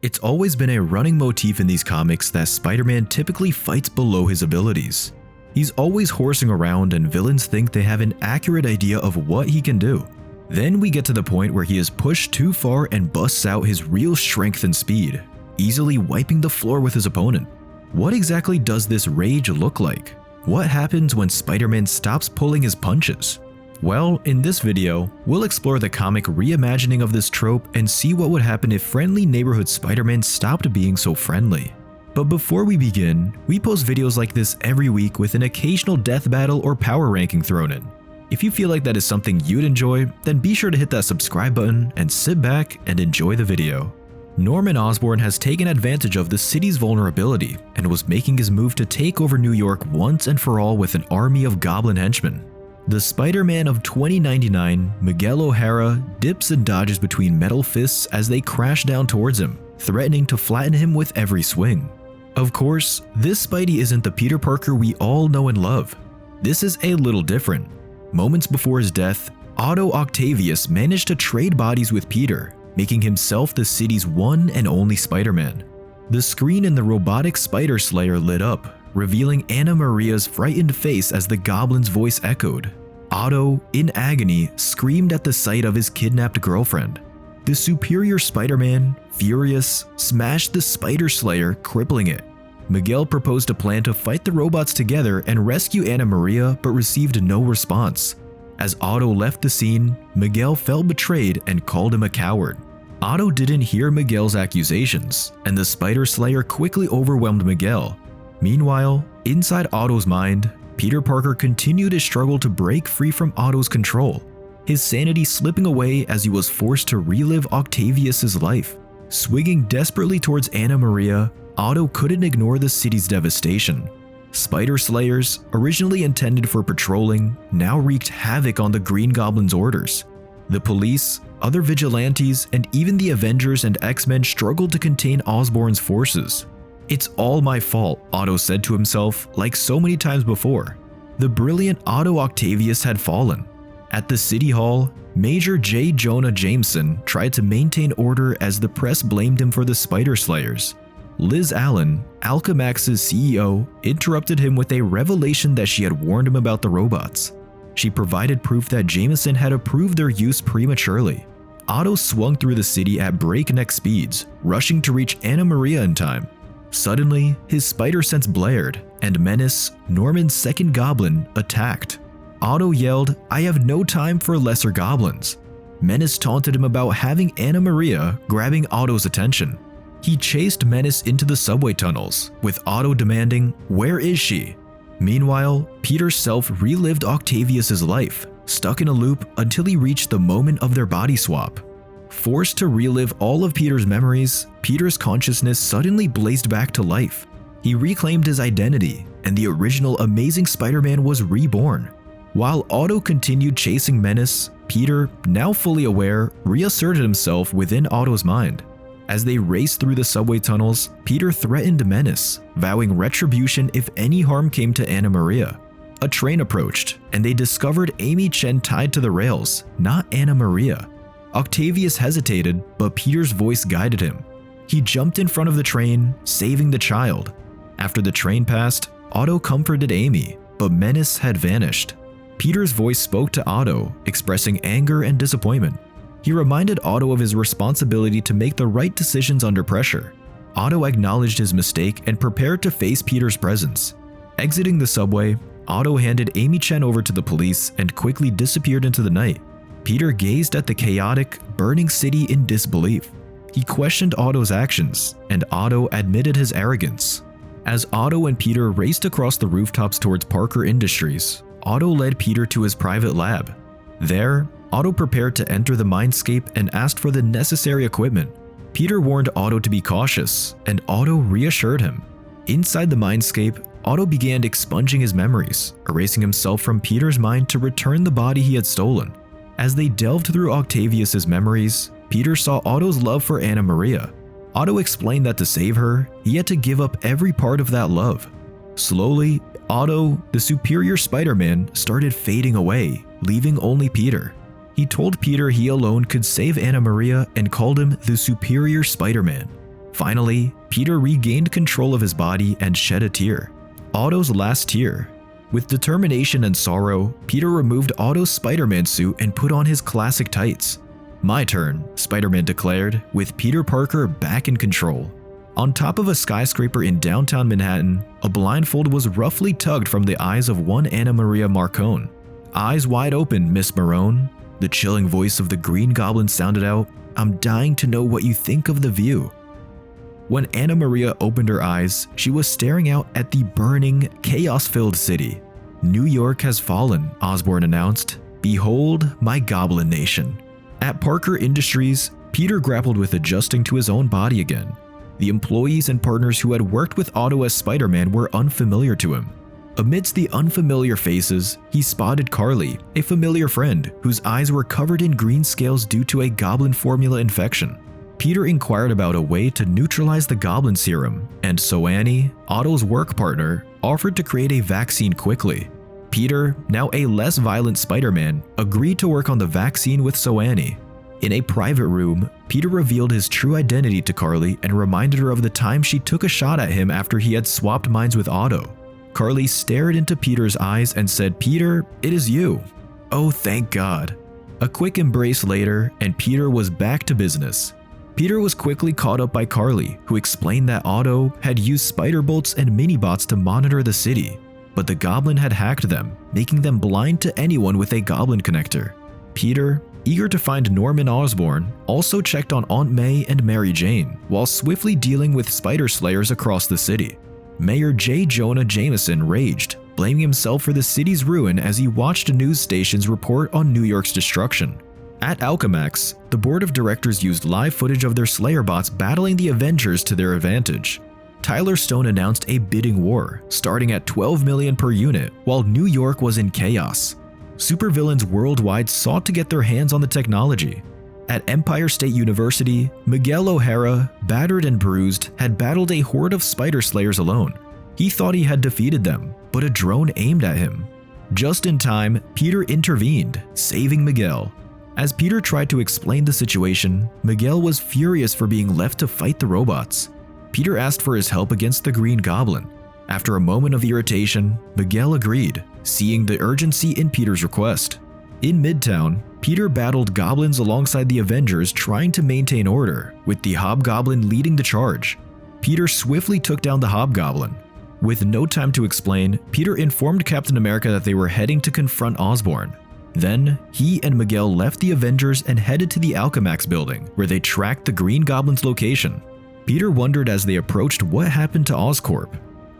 It's always been a running motif in these comics that Spider-Man typically fights below his abilities. He's always horsing around and villains think they have an accurate idea of what he can do. Then we get to the point where he is pushed too far and busts out his real strength and speed, easily wiping the floor with his opponent. What exactly does this rage look like? What happens when Spider-Man stops pulling his punches? Well, in this video, we'll explore the comic reimagining of this trope and see what would happen if friendly neighborhood Spider-Man stopped being so friendly. But before we begin, we post videos like this every week with an occasional death battle or power ranking thrown in. If you feel like that is something you'd enjoy, then be sure to hit that subscribe button and sit back and enjoy the video. Norman Osborn has taken advantage of the city's vulnerability and was making his move to take over New York once and for all with an army of goblin henchmen. The Spider-Man of 2099, Miguel O'Hara, dips and dodges between metal fists as they crash down towards him, threatening to flatten him with every swing. Of course, this Spidey isn't the Peter Parker we all know and love. This is a little different. Moments before his death, Otto Octavius managed to trade bodies with Peter, making himself the city's one and only Spider-Man. The screen in the robotic Spider Slayer lit up, revealing Anna Maria's frightened face as the goblin's voice echoed. Otto, in agony, screamed at the sight of his kidnapped girlfriend. The superior Spider-Man, furious, smashed the Spider Slayer, crippling it. Miguel proposed a plan to fight the robots together and rescue Anna Maria, but received no response. As Otto left the scene, Miguel felt betrayed and called him a coward. Otto didn't hear Miguel's accusations, and the Spider Slayer quickly overwhelmed Miguel. Meanwhile, inside Otto's mind, Peter Parker continued his struggle to break free from Otto's control, his sanity slipping away as he was forced to relive Octavius's life. Swinging desperately towards Anna Maria, Otto couldn't ignore the city's devastation. Spider Slayers, originally intended for patrolling, now wreaked havoc on the Green Goblin's orders. The police, other vigilantes, and even the Avengers and X-Men struggled to contain Osborn's forces. "It's all my fault," Otto said to himself, like so many times before. The brilliant Otto Octavius had fallen. At the City Hall, Major J. Jonah Jameson tried to maintain order as the press blamed him for the Spider Slayers. Liz Allen, Alchemax's CEO, interrupted him with a revelation that she had warned him about the robots. She provided proof that Jameson had approved their use prematurely. Otto swung through the city at breakneck speeds, rushing to reach Anna Maria in time. Suddenly, his spider sense blared, and Menace, Norman's second goblin, attacked. Otto yelled, "I have no time for lesser goblins." Menace taunted him about having Anna Maria, grabbing Otto's attention. He chased Menace into the subway tunnels, with Otto demanding, "Where is she?" Meanwhile, Peter's self relived Octavius's life, stuck in a loop until he reached the moment of their body swap. Forced to relive all of Peter's memories, Peter's consciousness suddenly blazed back to life. He reclaimed his identity, and the original Amazing Spider-Man was reborn. While Otto continued chasing Menace, Peter, now fully aware, reasserted himself within Otto's mind. As they raced through the subway tunnels, Peter threatened Menace, vowing retribution if any harm came to Anna Maria. A train approached, and they discovered Amy Chen tied to the rails, not Anna Maria. Octavius hesitated, but Peter's voice guided him. He jumped in front of the train, saving the child. After the train passed, Otto comforted Amy, but Menace had vanished. Peter's voice spoke to Otto, expressing anger and disappointment. He reminded Otto of his responsibility to make the right decisions under pressure. Otto acknowledged his mistake and prepared to face Peter's presence. Exiting the subway, Otto handed Amy Chen over to the police and quickly disappeared into the night. Peter gazed at the chaotic, burning city in disbelief. He questioned Otto's actions, and Otto admitted his arrogance. As Otto and Peter raced across the rooftops towards Parker Industries, Otto led Peter to his private lab. There, Otto prepared to enter the mindscape and asked for the necessary equipment. Peter warned Otto to be cautious, and Otto reassured him. Inside the mindscape, Otto began expunging his memories, erasing himself from Peter's mind to return the body he had stolen. As they delved through Octavius's memories, Peter saw Otto's love for Anna Maria. Otto explained that to save her, he had to give up every part of that love. Slowly, Otto, the superior Spider-Man, started fading away, leaving only Peter. He told Peter he alone could save Anna Maria and called him the superior Spider-Man. Finally, Peter regained control of his body and shed a tear. Otto's last tear. With determination and sorrow, Peter removed Otto's Spider-Man suit and put on his classic tights. "My turn," Spider-Man declared, with Peter Parker back in control. On top of a skyscraper in downtown Manhattan, a blindfold was roughly tugged from the eyes of one Anna Maria Marcone. "Eyes wide open, Miss Marone," the chilling voice of the Green Goblin sounded out. "I'm dying to know what you think of the view." When Anna Maria opened her eyes, she was staring out at the burning, chaos-filled city. "New York has fallen," Osborn announced. "Behold my Goblin Nation." At Parker Industries, Peter grappled with adjusting to his own body again. The employees and partners who had worked with Otto as Spider-Man were unfamiliar to him. Amidst the unfamiliar faces, he spotted Carly, a familiar friend whose eyes were covered in green scales due to a goblin formula infection. Peter inquired about a way to neutralize the goblin serum, and Soani, Otto's work partner, offered to create a vaccine quickly. Peter, now a less violent Spider-Man, agreed to work on the vaccine with Soani. In a private room, Peter revealed his true identity to Carly and reminded her of the time she took a shot at him after he had swapped minds with Otto. Carly stared into Peter's eyes and said, "Peter, it is you." "Oh, thank God." A quick embrace later, and Peter was back to business. Peter was quickly caught up by Carly, who explained that Otto had used spider bolts and mini-bots to monitor the city, but the goblin had hacked them, making them blind to anyone with a goblin connector. Peter, eager to find Norman Osborn, also checked on Aunt May and Mary Jane, while swiftly dealing with spider slayers across the city. Mayor J. Jonah Jameson raged, blaming himself for the city's ruin as he watched news stations report on New York's destruction. At Alchemax, the board of directors used live footage of their Slayer bots battling the Avengers to their advantage. Tyler Stone announced a bidding war, starting at $12 million per unit, while New York was in chaos. Supervillains worldwide sought to get their hands on the technology. At Empire State University, Miguel O'Hara, battered and bruised, had battled a horde of spider slayers alone. He thought he had defeated them, but a drone aimed at him. Just in time, Peter intervened, saving Miguel. As Peter tried to explain the situation, Miguel was furious for being left to fight the robots. Peter asked for his help against the Green Goblin. After a moment of irritation, Miguel agreed, seeing the urgency in Peter's request. In Midtown, Peter battled goblins alongside the Avengers trying to maintain order, with the Hobgoblin leading the charge. Peter swiftly took down the Hobgoblin. With no time to explain, Peter informed Captain America that they were heading to confront Osborn. Then, he and Miguel left the Avengers and headed to the Alchemax building, where they tracked the Green Goblin's location. Peter wondered as they approached what happened to Oscorp.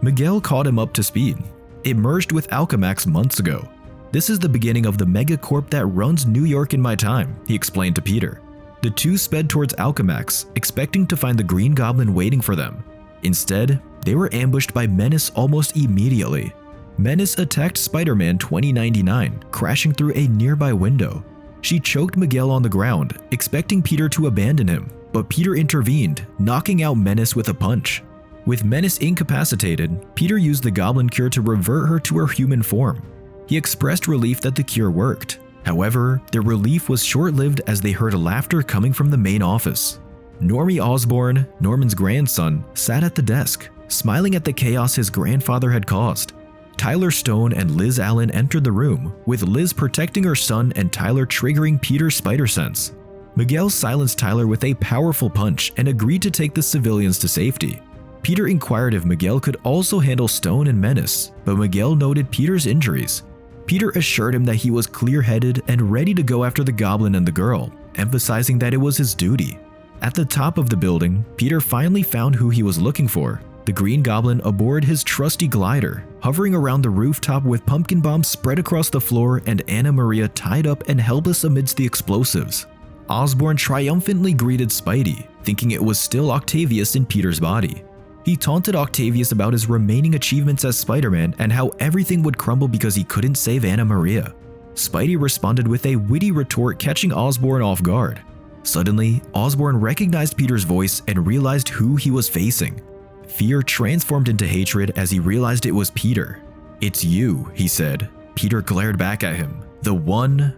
Miguel caught him up to speed. It merged with Alchemax months ago. "This is the beginning of the megacorp that runs New York in my time," he explained to Peter. The two sped towards Alchemax, expecting to find the Green Goblin waiting for them. Instead, they were ambushed by Menace almost immediately. Menace attacked Spider-Man 2099, crashing through a nearby window. She choked Miguel on the ground, expecting Peter to abandon him, but Peter intervened, knocking out Menace with a punch. With Menace incapacitated, Peter used the Goblin Cure to revert her to her human form. He expressed relief that the cure worked. However, their relief was short-lived as they heard laughter coming from the main office. Normie Osborn, Norman's grandson, sat at the desk, smiling at the chaos his grandfather had caused. Tyler Stone and Liz Allen entered the room, with Liz protecting her son and Tyler triggering Peter's spider sense. Miguel silenced Tyler with a powerful punch and agreed to take the civilians to safety. Peter inquired if Miguel could also handle Stone and Menace, but Miguel noted Peter's injuries. Peter assured him that he was clear-headed and ready to go after the Goblin and the girl, emphasizing that it was his duty. At the top of the building, Peter finally found who he was looking for: the Green Goblin aboard his trusty glider, hovering around the rooftop with pumpkin bombs spread across the floor and Anna Maria tied up and helpless amidst the explosives. Osborn triumphantly greeted Spidey, thinking it was still Octavius in Peter's body. He taunted Octavius about his remaining achievements as Spider-Man and how everything would crumble because he couldn't save Anna Maria. Spidey responded with a witty retort, catching Osborn off guard. Suddenly, Osborn recognized Peter's voice and realized who he was facing. Fear transformed into hatred as he realized it was Peter. "It's you," he said. Peter glared back at him. The one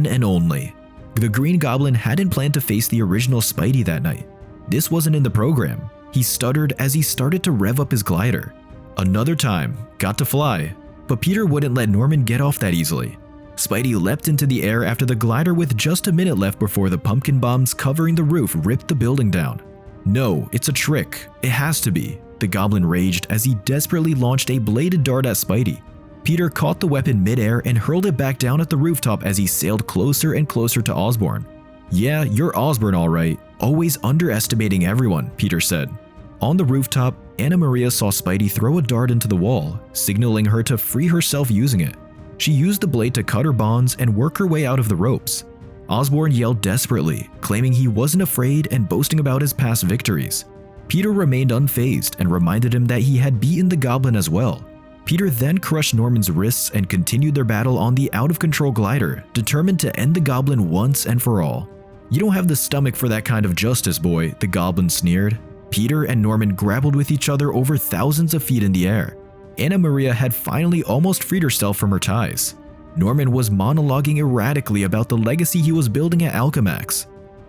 and only. The Green Goblin hadn't planned to face the original Spidey that night. This wasn't in the program. He stuttered as he started to rev up his glider. Another time, got to fly, but Peter wouldn't let Norman get off that easily. Spidey leapt into the air after the glider with just a minute left before the pumpkin bombs covering the roof ripped the building down. No, it's a trick. It has to be. The goblin raged as he desperately launched a bladed dart at Spidey. Peter caught the weapon midair and hurled it back down at the rooftop as he sailed closer and closer to Osborn. "Yeah, you're Osborn all right. Always underestimating everyone," Peter said. On the rooftop, Anna Maria saw Spidey throw a dart into the wall, signaling her to free herself using it. She used the blade to cut her bonds and work her way out of the ropes. Osborn yelled desperately, claiming he wasn't afraid and boasting about his past victories. Peter remained unfazed and reminded him that he had beaten the goblin as well. Peter then crushed Norman's wrists and continued their battle on the out-of-control glider, determined to end the goblin once and for all. "You don't have the stomach for that kind of justice, boy," the goblin sneered. Peter and Norman grappled with each other over thousands of feet in the air. Anna Maria had finally almost freed herself from her ties. Norman was monologuing erratically about the legacy he was building at Alchemax.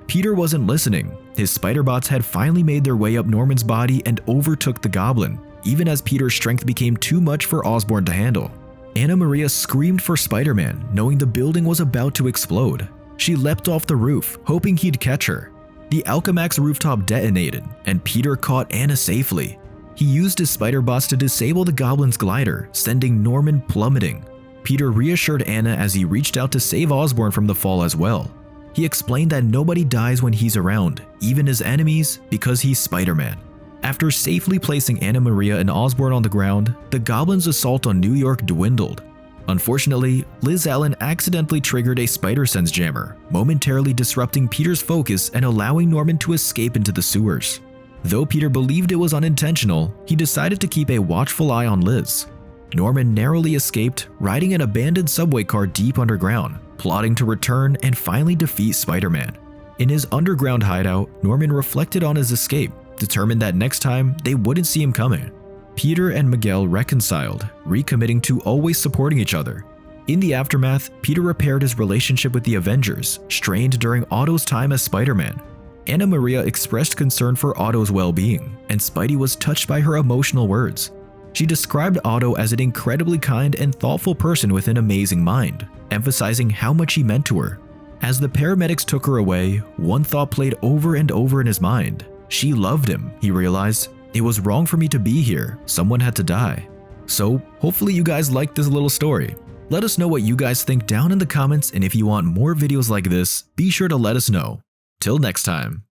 Peter wasn't listening. His spider bots had finally made their way up Norman's body and overtook the goblin, even as Peter's strength became too much for Osborn to handle. Anna Maria screamed for Spider-Man, knowing the building was about to explode. She leapt off the roof, hoping he'd catch her. The Alchemax rooftop detonated, and Peter caught Anna safely. He used his spider bots to disable the goblin's glider, sending Norman plummeting. Peter reassured Anna as he reached out to save Osborn from the fall as well. He explained that nobody dies when he's around, even his enemies, because he's Spider-Man. After safely placing Anna Maria and Osborn on the ground, the goblin's assault on New York dwindled. Unfortunately, Liz Allen accidentally triggered a spider sense jammer, momentarily disrupting Peter's focus and allowing Norman to escape into the sewers. Though Peter believed it was unintentional, he decided to keep a watchful eye on Liz. Norman narrowly escaped, riding an abandoned subway car deep underground, plotting to return and finally defeat Spider-Man. In his underground hideout, Norman reflected on his escape, determined that next time they wouldn't see him coming. Peter and Miguel reconciled, recommitting to always supporting each other. In the aftermath, Peter repaired his relationship with the Avengers, strained during Otto's time as Spider-Man. Anna Maria expressed concern for Otto's well-being, and Spidey was touched by her emotional words. She described Otto as an incredibly kind and thoughtful person with an amazing mind, emphasizing how much he meant to her. As the paramedics took her away, one thought played over and over in his mind. She loved him, he realized. It was wrong for me to be here. Someone had to die. So, hopefully you guys liked this little story. Let us know what you guys think down in the comments, and if you want more videos like this, be sure to let us know. Till next time.